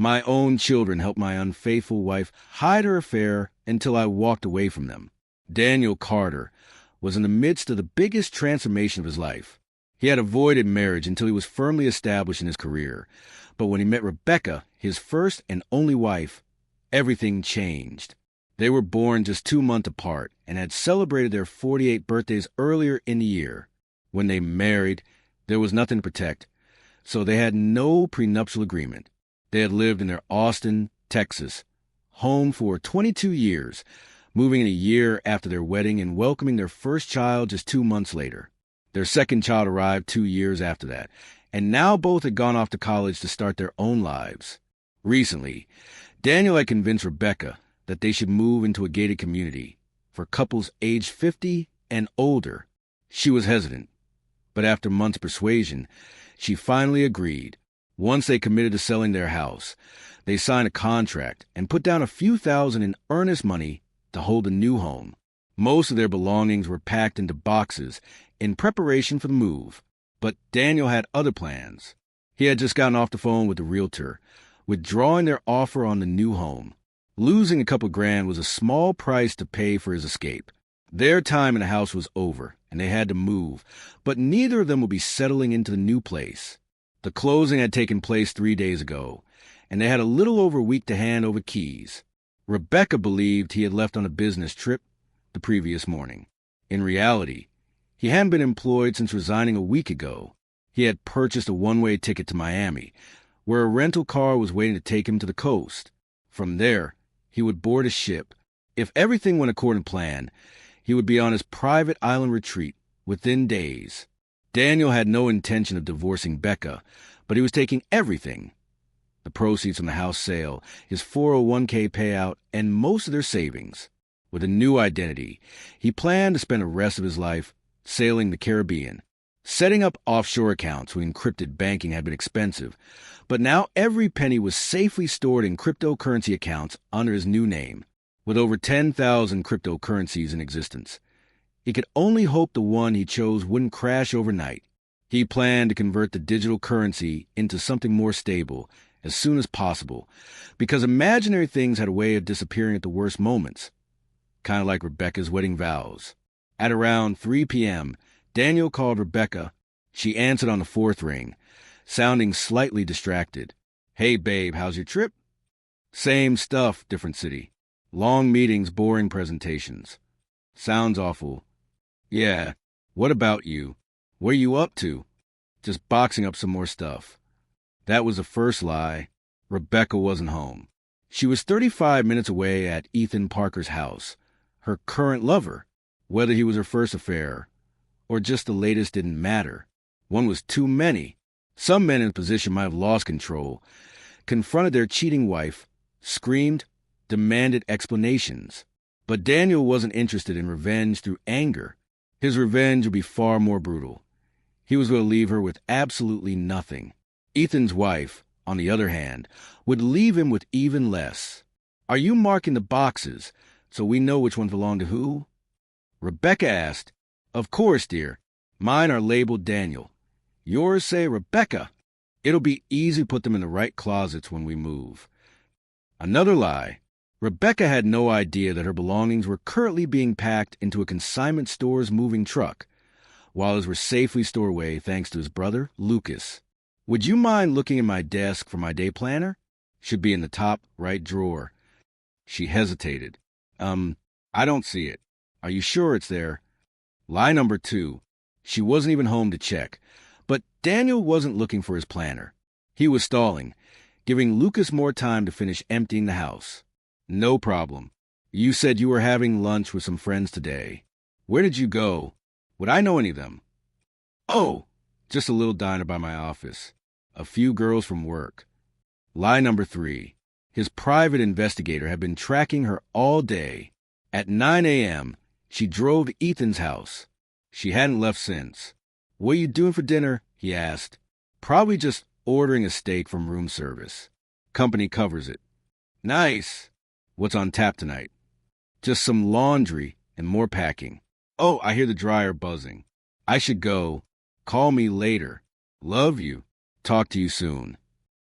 My own children helped my unfaithful wife hide her affair until I walked away from them. Daniel Carter was in the midst of the biggest transformation of his life. He had avoided marriage until he was firmly established in his career. But when he met Rebecca, his first and only wife, everything changed. They were born just 2 months apart and had celebrated their 48th birthdays earlier in the year. When they married, there was nothing to protect, so they had no prenuptial agreement. They had lived in their Austin, Texas, home for 22 years, moving in a year after their wedding and welcoming their first child just 2 months later. Their second child arrived 2 years after that, and now both had gone off to college to start their own lives. Recently, Daniel had convinced Rebecca that they should move into a gated community for couples aged 50 and older. She was hesitant, but after months' persuasion, she finally agreed. Once they committed to selling their house, they signed a contract and put down a few thousand in earnest money to hold the new home. Most of their belongings were packed into boxes in preparation for the move, but Daniel had other plans. He had just gotten off the phone with the realtor, withdrawing their offer on the new home. Losing a couple grand was a small price to pay for his escape. Their time in the house was over, and they had to move, but neither of them would be settling into the new place. The closing had taken place 3 days ago, and they had a little over a week to hand over keys. Rebecca believed he had left on a business trip the previous morning. In reality, he hadn't been employed since resigning a week ago. He had purchased a one-way ticket to Miami, where a rental car was waiting to take him to the coast. From there, he would board a ship. If everything went according to plan, he would be on his private island retreat within days. Daniel had no intention of divorcing Becca, but he was taking everything: the proceeds from the house sale, his 401k payout, and most of their savings. With a new identity, he planned to spend the rest of his life sailing the Caribbean. Setting up offshore accounts with encrypted banking had been expensive, but now every penny was safely stored in cryptocurrency accounts under his new name. With over 10,000 cryptocurrencies in existence, he could only hope the one he chose wouldn't crash overnight. He planned to convert the digital currency into something more stable as soon as possible, because imaginary things had a way of disappearing at the worst moments, kind of like Rebecca's wedding vows. At around 3 p.m., Daniel called Rebecca. She answered on the fourth ring, sounding slightly distracted. "Hey, babe, how's your trip?" "Same stuff, different city. Long meetings, boring presentations." "Sounds awful." "Yeah. What about you? What are you up to?" "Just boxing up some more stuff." That was the first lie. Rebecca wasn't home. She was 35 minutes away at Ethan Parker's house. Her current lover, whether he was her first affair or just the latest, didn't matter. One was too many. Some men in a position might have lost control, confronted their cheating wife, screamed, demanded explanations. But Daniel wasn't interested in revenge through anger. His revenge would be far more brutal. He was going to leave her with absolutely nothing. Ethan's wife, on the other hand, would leave him with even less. "Are you marking the boxes so we know which ones belong to who?" Rebecca asked. "Of course, dear. Mine are labeled Daniel. Yours say Rebecca. It'll be easy to put them in the right closets when we move." Another lie. Rebecca had no idea that her belongings were currently being packed into a consignment store's moving truck, while his were safely stored away thanks to his brother, Lucas. "Would you mind looking in my desk for my day planner? Should be in the top right drawer." She hesitated. I don't see it." "Are you sure it's there?" Lie number 2. She wasn't even home to check. But Daniel wasn't looking for his planner. He was stalling, giving Lucas more time to finish emptying the house. "No problem. You said you were having lunch with some friends today. Where did you go? Would I know any of them?" "Oh, just a little diner by my office. A few girls from work." Lie number 3. His private investigator had been tracking her all day. At 9 a.m., she drove to Ethan's house. She hadn't left since. "What are you doing for dinner?" he asked. "Probably just ordering a steak from room service. Company covers it." "Nice. What's on tap tonight?" "Just some laundry and more packing." "Oh, I hear the dryer buzzing. I should go. Call me later. Love you. Talk to you soon."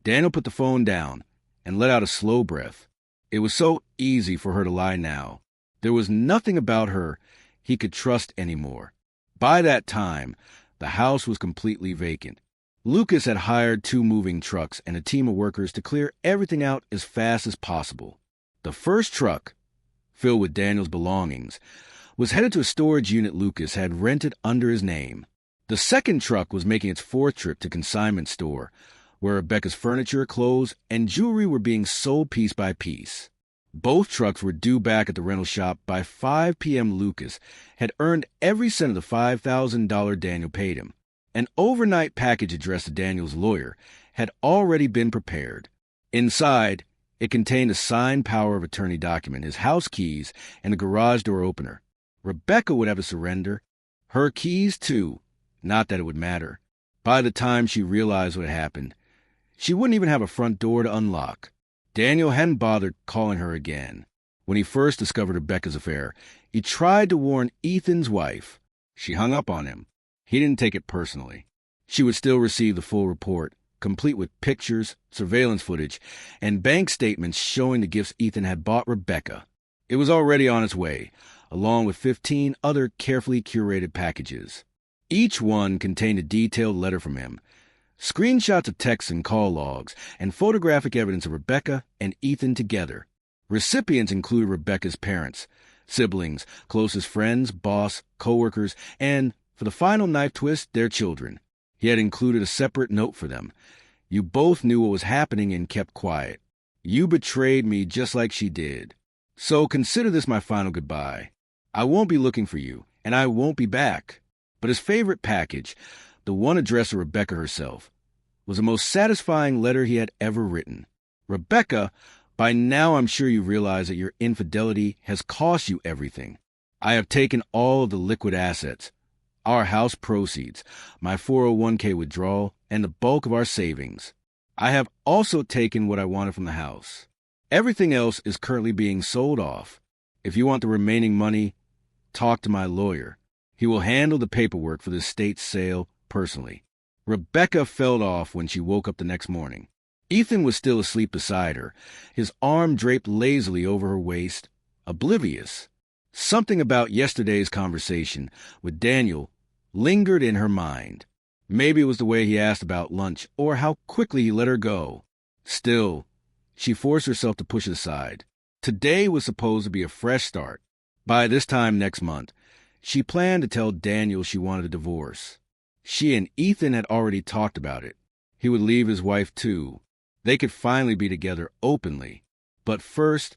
Daniel put the phone down and let out a slow breath. It was so easy for her to lie now. There was nothing about her he could trust anymore. By that time, the house was completely vacant. Lucas had hired 2 moving trucks and a team of workers to clear everything out as fast as possible. The first truck, filled with Daniel's belongings, was headed to a storage unit Lucas had rented under his name. The second truck was making its 4th trip to consignment store, where Rebecca's furniture, clothes, and jewelry were being sold piece by piece. Both trucks were due back at the rental shop by 5 p.m. Lucas had earned every cent of the $5,000 Daniel paid him. An overnight package addressed to Daniel's lawyer had already been prepared. Inside, it contained a signed power of attorney document, his house keys, and a garage door opener. Rebecca would have to surrender. Her keys, too. Not that it would matter. By the time she realized what had happened, she wouldn't even have a front door to unlock. Daniel hadn't bothered calling her again. When he first discovered Rebecca's affair, he tried to warn Ethan's wife. She hung up on him. He didn't take it personally. She would still receive the full report, complete with pictures, surveillance footage, and bank statements showing the gifts Ethan had bought Rebecca. It was already on its way, along with 15 other carefully curated packages. Each one contained a detailed letter from him, screenshots of texts and call logs, and photographic evidence of Rebecca and Ethan together. Recipients included Rebecca's parents, siblings, closest friends, boss, co-workers, and, for the final knife twist, their children. He had included a separate note for them. You both knew what was happening and kept quiet. You betrayed me just like she did. So consider this my final goodbye. I won't be looking for you, and I won't be back. But his favorite package, the one addressed to Rebecca herself, was the most satisfying letter he had ever written. Rebecca, by now I'm sure you realize that your infidelity has cost you everything. I have taken all of the liquid assets, our house proceeds, my 401k withdrawal, and the bulk of our savings. I have also taken what I wanted from the house. Everything else is currently being sold off. If you want the remaining money, talk to my lawyer. He will handle the paperwork for the estate's sale personally. Rebecca fell off when she woke up the next morning. Ethan was still asleep beside her, his arm draped lazily over her waist, oblivious. Something about yesterday's conversation with Daniel lingered in her mind. Maybe it was the way he asked about lunch, or how quickly he let her go. Still, she forced herself to push it aside. Today was supposed to be a fresh start. By this time next month, she planned to tell Daniel she wanted a divorce. She and Ethan had already talked about it. He would leave his wife too. They could finally be together openly. But first,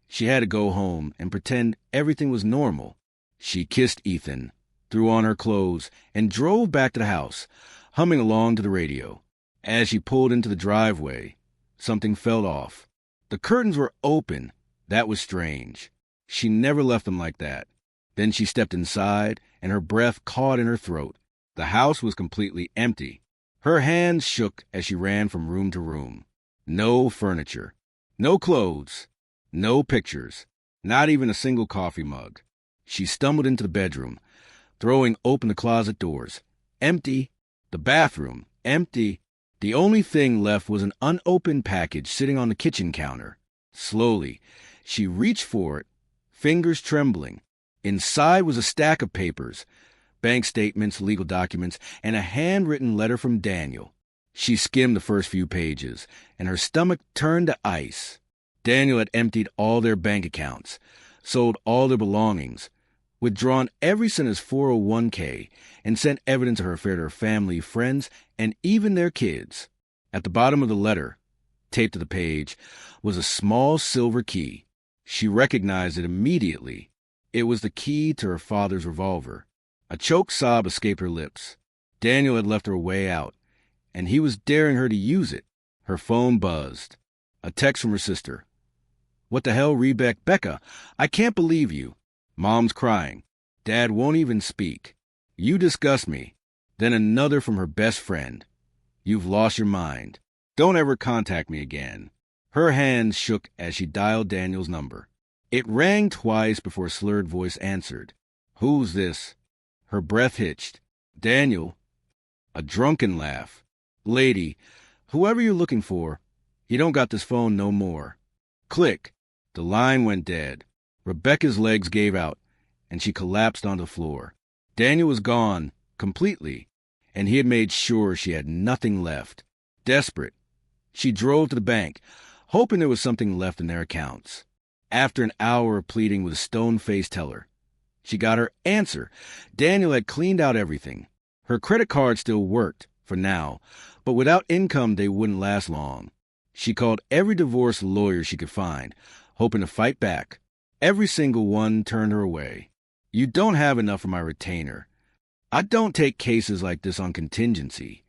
she had to go home and pretend everything was normal. She kissed Ethan, threw on her clothes, and drove back to the house, humming along to the radio. As she pulled into the driveway, something fell off. The curtains were open. That was strange. She never left them like that. Then she stepped inside, and her breath caught in her throat. The house was completely empty. Her hands shook as she ran from room to room. No furniture. No clothes. No pictures. Not even a single coffee mug. She stumbled into the bedroom, throwing open the closet doors. Empty. The bathroom. Empty. The only thing left was an unopened package sitting on the kitchen counter. Slowly, she reached for it, fingers trembling. Inside was a stack of papers, bank statements, legal documents, and a handwritten letter from Daniel. She skimmed the first few pages, and her stomach turned to ice. Daniel had emptied all their bank accounts, sold all their belongings, withdrawn every cent of his 401k, and sent evidence of her affair to her family, friends, and even their kids. At the bottom of the letter, taped to the page, was a small silver key. She recognized it immediately. It was the key to her father's revolver. A choked sob escaped her lips. Daniel had left her a way out, and he was daring her to use it. Her phone buzzed. A text from her sister. "What the hell, Rebecca? I can't believe you. Mom's crying. Dad won't even speak. You disgust me." Then another from her best friend. "You've lost your mind. Don't ever contact me again." Her hands shook as she dialed Daniel's number. It rang twice before a slurred voice answered. "Who's this?" Her breath hitched. "Daniel." A drunken laugh. "Lady, whoever you're looking for, He don't got this phone no more. Click. The line went dead. Rebecca's legs gave out, and she collapsed onto the floor. Daniel was gone, completely, and he had made sure she had nothing left. Desperate, she drove to the bank, hoping there was something left in their accounts. After an hour of pleading with a stone-faced teller, she got her answer. Daniel had cleaned out everything. Her credit card still worked, for now, but without income they wouldn't last long. She called every divorce lawyer she could find, hoping to fight back. Every single one turned her away. You don't have enough for my retainer. I don't take cases like this on contingency.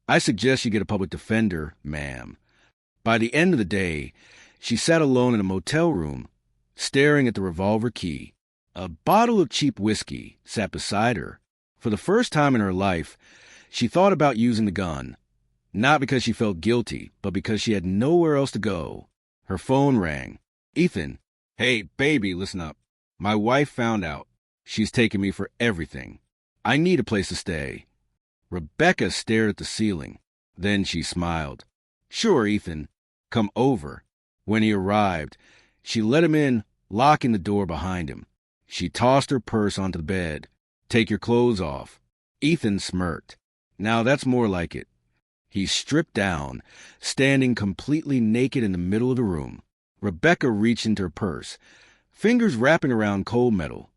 I suggest you get a public defender, ma'am. By the end of the day, she sat alone in a motel room, staring at the revolver key. A bottle of cheap whiskey sat beside her. For the first time in her life, she thought about using the gun. Not because she felt guilty, but because she had nowhere else to go. Her phone rang. Ethan. Hey, baby, listen up. My wife found out. She's taken me for everything. I need a place to stay. Rebecca stared at the ceiling. Then she smiled. Sure, Ethan. Come over. When he arrived, she let him in, locking the door behind him. She tossed her purse onto the bed. Take your clothes off. Ethan smirked. Now that's more like it. He stripped down, standing completely naked in the middle of the room. Rebecca reached into her purse, fingers wrapping around cold metal.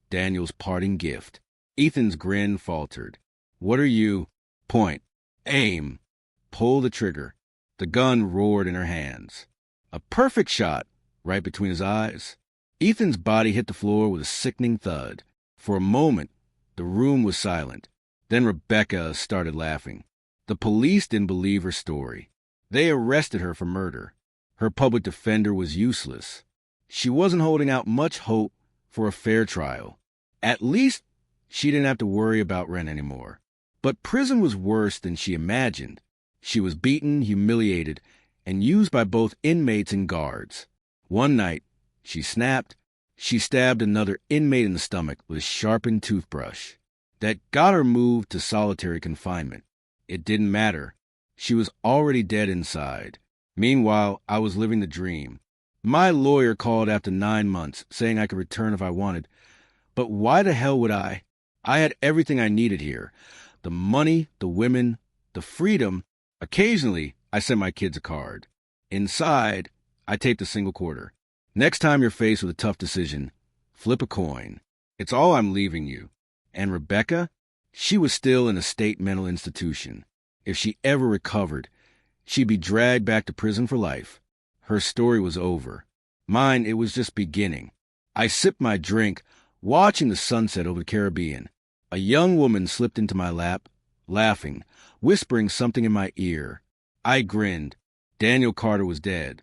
Daniel's parting gift. Ethan's grin faltered. What are you? Point. Aim. Pull the trigger. The gun roared in her hands. A perfect shot, right between his eyes. Ethan's body hit the floor with a sickening thud. For a moment, the room was silent. Then Rebecca started laughing. The police didn't believe her story. They arrested her for murder. Her public defender was useless. She wasn't holding out much hope for a fair trial. At least she didn't have to worry about rent anymore. But prison was worse than she imagined. She was beaten, humiliated, and used by both inmates and guards. One night, she snapped. She stabbed another inmate in the stomach with a sharpened toothbrush. That got her moved to solitary confinement. It didn't matter. She was already dead inside. Meanwhile, I was living the dream. My lawyer called after 9 months, saying I could return if I wanted. But why the hell would I? I had everything I needed here. The money, the women, the freedom. Occasionally, I sent my kids a card. Inside, I taped a single quarter. Next time you're faced with a tough decision, flip a coin. It's all I'm leaving you. And Rebecca? She was still in a state mental institution. If she ever recovered, she'd be dragged back to prison for life. Her story was over. Mine, it was just beginning. I sipped my drink, watching the sunset over the Caribbean. A young woman slipped into my lap, laughing, whispering something in my ear. I grinned. Daniel Carter was dead.